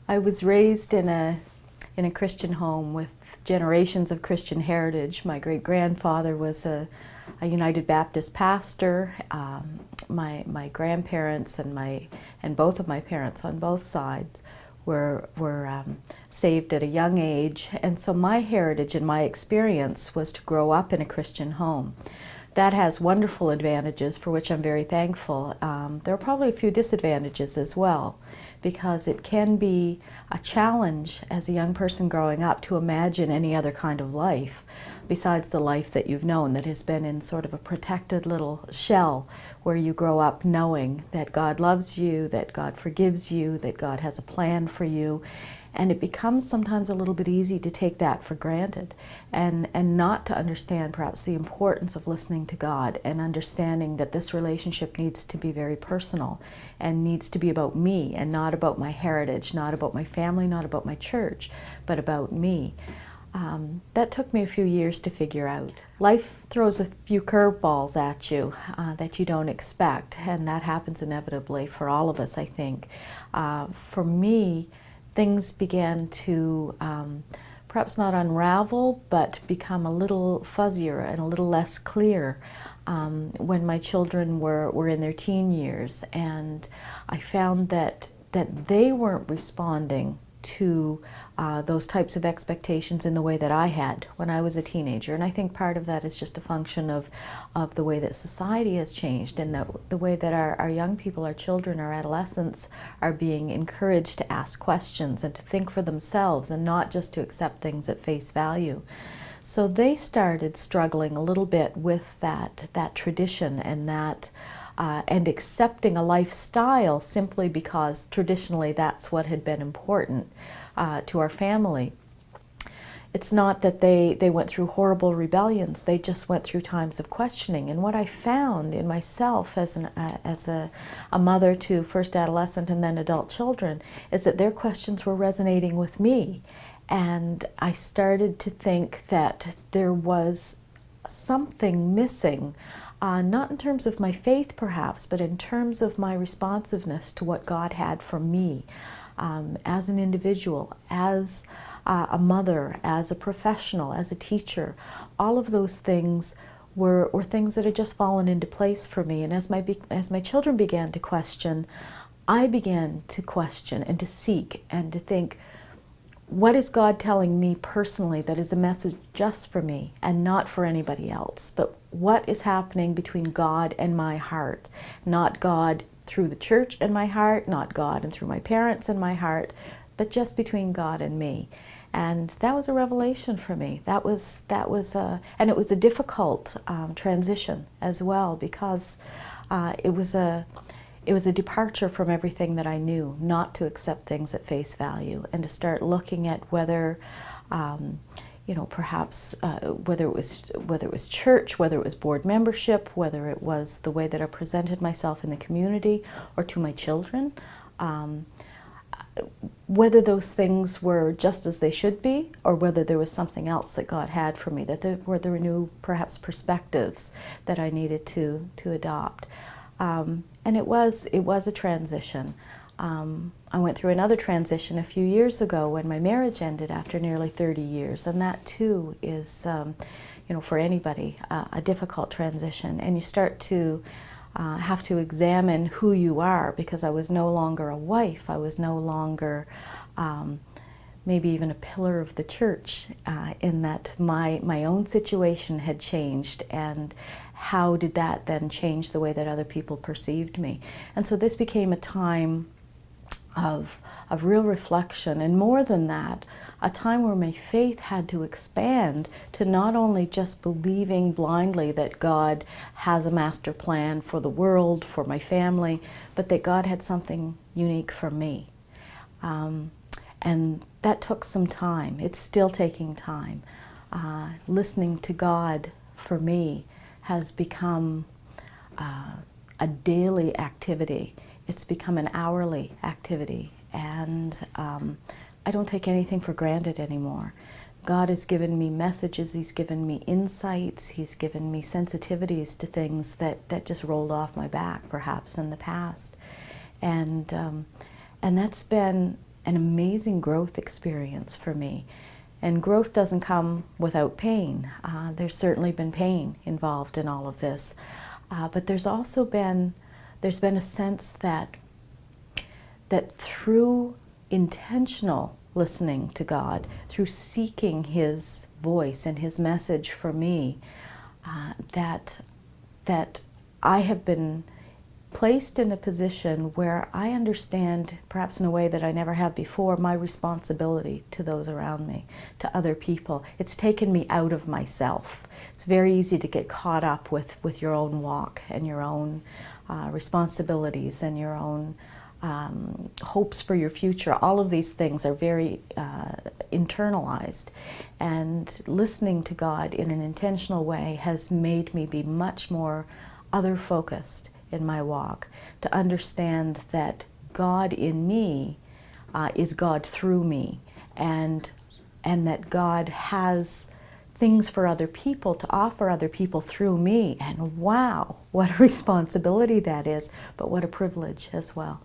I was raised in a Christian home with generations of Christian heritage. My great-grandfather was a United Baptist pastor. My grandparents and both of my parents on both sides were saved at a young age, and so my heritage and my experience was to grow up in a Christian home. That has wonderful advantages for which I'm very thankful. There are probably a few disadvantages as well, because it can be a challenge as a young person growing up to imagine any other kind of life besides the life that you've known, that has been in sort of a protected little shell where you grow up knowing that God loves you, that God forgives you, that God has a plan for you. And it becomes sometimes a little bit easy to take that for granted and not to understand perhaps the importance of listening to God and understanding that this relationship needs to be very personal and needs to be about me and not about my heritage, not about my family, not about my church, but about me. That took me a few years to figure out. Life throws a few curveballs at you that you don't expect, and that happens inevitably for all of us, I think. For me, things began to perhaps not unravel, but become a little fuzzier and a little less clear when my children were in their teen years. And I found that they weren't responding to those types of expectations in the way that I had when I was a teenager. And I think part of that is just a function of the way that society has changed, and the way that our young people, our children, our adolescents are being encouraged to ask questions and to think for themselves and not just to accept things at face value. So they started struggling a little bit with that tradition and and accepting a lifestyle simply because traditionally that's what had been important to our family. It's not that they went through horrible rebellions, they just went through times of questioning. And what I found in myself as a mother to first adolescent and then adult children is that their questions were resonating with me. And I started to think that there was something missing, not in terms of my faith perhaps, but in terms of my responsiveness to what God had for me as an individual, as a mother, as a professional, as a teacher. All of those things were things that had just fallen into place for me. And as my children began to question, I began to question and to seek and to think, what is God telling me personally that is a message just for me and not for anybody else? But what is happening between God and my heart? Not God through the church and my heart, not God and through my parents and my heart, but just between God and me. And that was a revelation for me. And it was a difficult transition as well, because it was a departure from everything that I knew, not to accept things at face value and to start looking at whether, perhaps whether it was church, whether it was board membership, whether it was the way that I presented myself in the community or to my children, whether those things were just as they should be, or whether there was something else that God had for me, that there were new perhaps perspectives that I needed to adopt. And it was a transition. I went through another transition a few years ago when my marriage ended after nearly 30 years, and that too is, for anybody, a difficult transition. And you start to have to examine who you are, because I was no longer a wife. I was no longer maybe even a pillar of the church, in that my own situation had changed, and how did that then change the way that other people perceived me? And so this became a time of real reflection, and more than that, a time where my faith had to expand to not only just believing blindly that God has a master plan for the world, for my family, but that God had something unique for me. And that took some time. It's still taking time. Listening to God for me has become a daily activity. It's become an hourly activity, and I don't take anything for granted anymore. God has given me messages, He's given me insights, He's given me sensitivities to things that just rolled off my back perhaps in the past. And that's been an amazing growth experience for me. And growth doesn't come without pain. There's certainly been pain involved in all of this. But there's also been a sense that through intentional listening to God, through seeking His voice and His message for me, that I have been placed in a position where I understand, perhaps in a way that I never have before, my responsibility to those around me, to other people. It's taken me out of myself. It's very easy to get caught up with your own walk and your own responsibilities and your own hopes for your future. All of these things are very internalized. And listening to God in an intentional way has made me be much more other-focused in my walk, to understand that God in me is God through me, and that God has things for other people, to offer other people through me. And wow, what a responsibility that is, but what a privilege as well.